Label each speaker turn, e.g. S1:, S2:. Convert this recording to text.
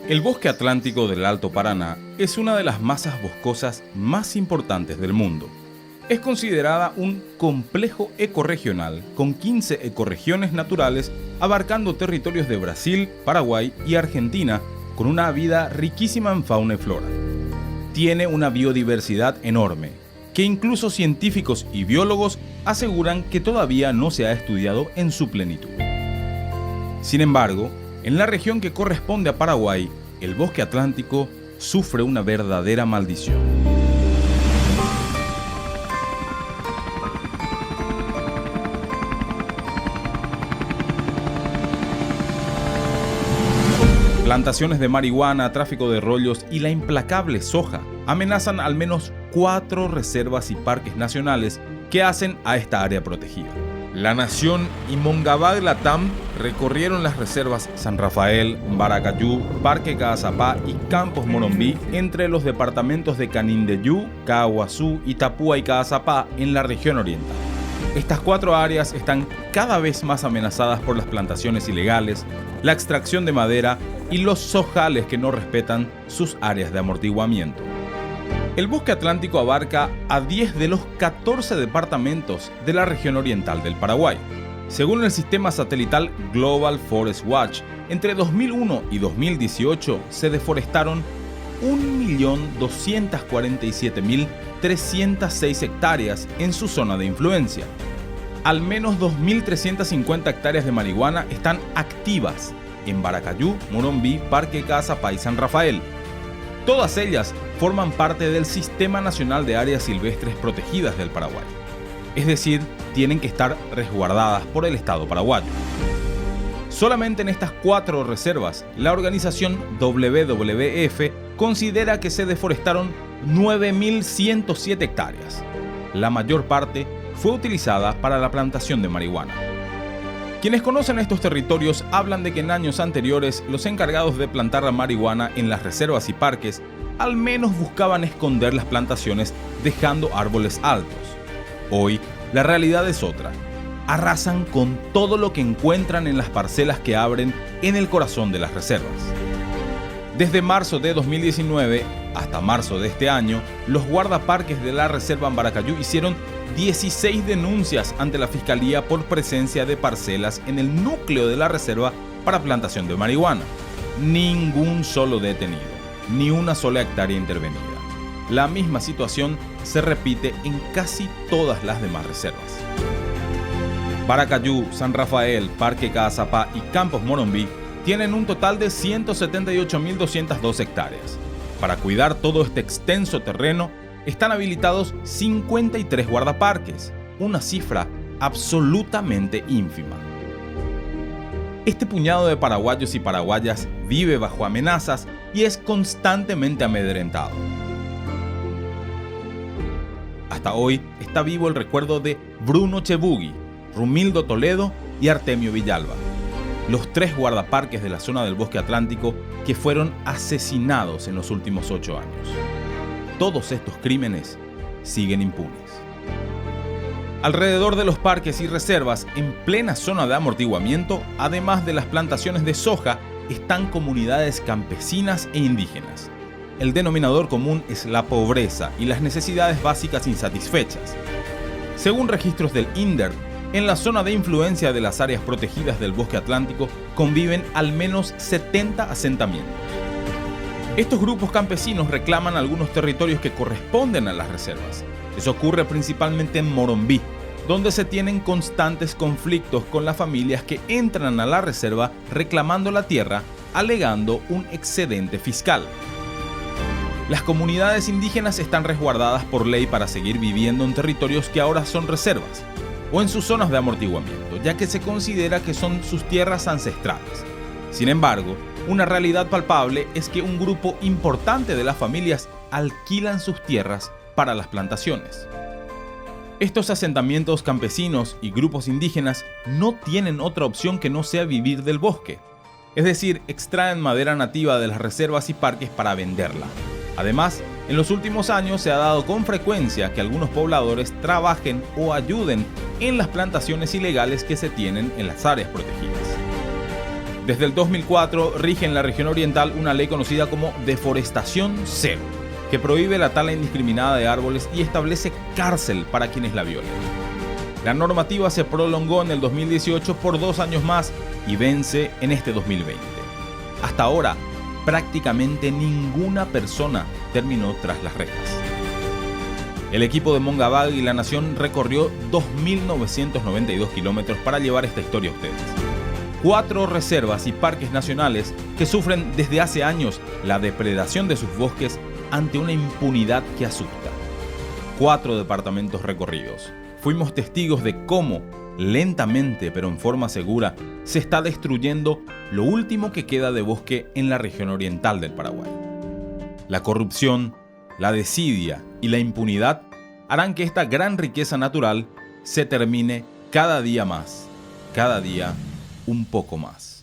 S1: El bosque atlántico del Alto Paraná es una de las masas boscosas más importantes del mundo. Es considerada un complejo ecorregional con 15 ecorregiones naturales abarcando territorios de Brasil, Paraguay y Argentina con una vida riquísima en fauna y flora. Tiene una biodiversidad enorme, que incluso científicos y biólogos aseguran que todavía no se ha estudiado en su plenitud. Sin embargo, en la región que corresponde a Paraguay, el bosque atlántico sufre una verdadera maldición. Plantaciones de marihuana, tráfico de rollos y la implacable soja amenazan al menos 4 reservas y parques nacionales que hacen a esta área protegida. La Nación y Mongabag Latam recorrieron las reservas San Rafael, Baracayú, Parque Caazapá y Campos Moronví entre los departamentos de Canindeyú, Caaguazú, Itapúa y Caazapá en la región oriental. Estas 4 áreas están cada vez más amenazadas por las plantaciones ilegales, la extracción de madera y los zojales que no respetan sus áreas de amortiguamiento. El bosque atlántico abarca a 10 de los 14 departamentos de la región oriental del Paraguay. Según el sistema satelital Global Forest Watch, entre 2001 y 2018 se deforestaron 1.247.306 hectáreas en su zona de influencia. Al menos 2.350 hectáreas de marihuana están activas en Baracayú, Moronví, Parque Caazapá y San Rafael. Todas ellas forman parte del Sistema Nacional de Áreas Silvestres Protegidas del Paraguay. Es decir, tienen que estar resguardadas por el Estado paraguayo. Solamente en estas 4 reservas, la organización WWF considera que se deforestaron 9.107 hectáreas. La mayor parte fue utilizada para la plantación de marihuana. Quienes conocen estos territorios hablan de que en años anteriores los encargados de plantar la marihuana en las reservas y parques al menos buscaban esconder las plantaciones dejando árboles altos. Hoy, la realidad es otra. Arrasan con todo lo que encuentran en las parcelas que abren en el corazón de las reservas. Desde marzo de 2019 hasta marzo de este año, los guardaparques de la reserva en Baracayú hicieron 16 denuncias ante la Fiscalía por presencia de parcelas en el núcleo de la reserva para plantación de marihuana. Ningún solo detenido, ni una sola hectárea intervenida. La misma situación se repite en casi todas las demás reservas. Baracayú, San Rafael, Parque Caazapá y Campos Moronví tienen un total de 178.202 hectáreas. Para cuidar todo este extenso terreno, están habilitados 53 guardaparques, una cifra absolutamente ínfima. Este puñado de paraguayos y paraguayas vive bajo amenazas y es constantemente amedrentado. Hasta hoy está vivo el recuerdo de Bruno Chebugui, Rumildo Toledo y Artemio Villalba, los 3 guardaparques de la zona del bosque atlántico que fueron asesinados en los últimos 8 años. Todos estos crímenes siguen impunes. Alrededor de los parques y reservas, en plena zona de amortiguamiento, además de las plantaciones de soja, están comunidades campesinas e indígenas. El denominador común es la pobreza y las necesidades básicas insatisfechas. Según registros del INDER, en la zona de influencia de las áreas protegidas del bosque atlántico conviven al menos 70 asentamientos. Estos grupos campesinos reclaman algunos territorios que corresponden a las reservas. Eso ocurre principalmente en Moronví, donde se tienen constantes conflictos con las familias que entran a la reserva reclamando la tierra, alegando un excedente fiscal. Las comunidades indígenas están resguardadas por ley para seguir viviendo en territorios que ahora son reservas o en sus zonas de amortiguamiento, ya que se considera que son sus tierras ancestrales. Sin embargo, una realidad palpable es que un grupo importante de las familias alquilan sus tierras para las plantaciones. Estos asentamientos campesinos y grupos indígenas no tienen otra opción que no sea vivir del bosque. Es decir, extraen madera nativa de las reservas y parques para venderla. Además, en los últimos años se ha dado con frecuencia que algunos pobladores trabajen o ayuden en las plantaciones ilegales que se tienen en las áreas protegidas. Desde el 2004 rige en la región oriental una ley conocida como Deforestación Cero, que prohíbe la tala indiscriminada de árboles y establece cárcel para quienes la violen. La normativa se prolongó en el 2018 por 2 años más y vence en este 2020. Hasta ahora, prácticamente ninguna persona terminó tras las rejas. El equipo de Mongabag y La Nación recorrió 2.992 kilómetros para llevar esta historia a ustedes. 4 reservas y parques nacionales que sufren desde hace años la depredación de sus bosques ante una impunidad que asusta. 4 departamentos recorridos. Fuimos testigos de cómo, lentamente pero en forma segura, se está destruyendo lo último que queda de bosque en la región oriental del Paraguay. La corrupción, la desidia y la impunidad harán que esta gran riqueza natural se termine cada día más, cada día un poco más.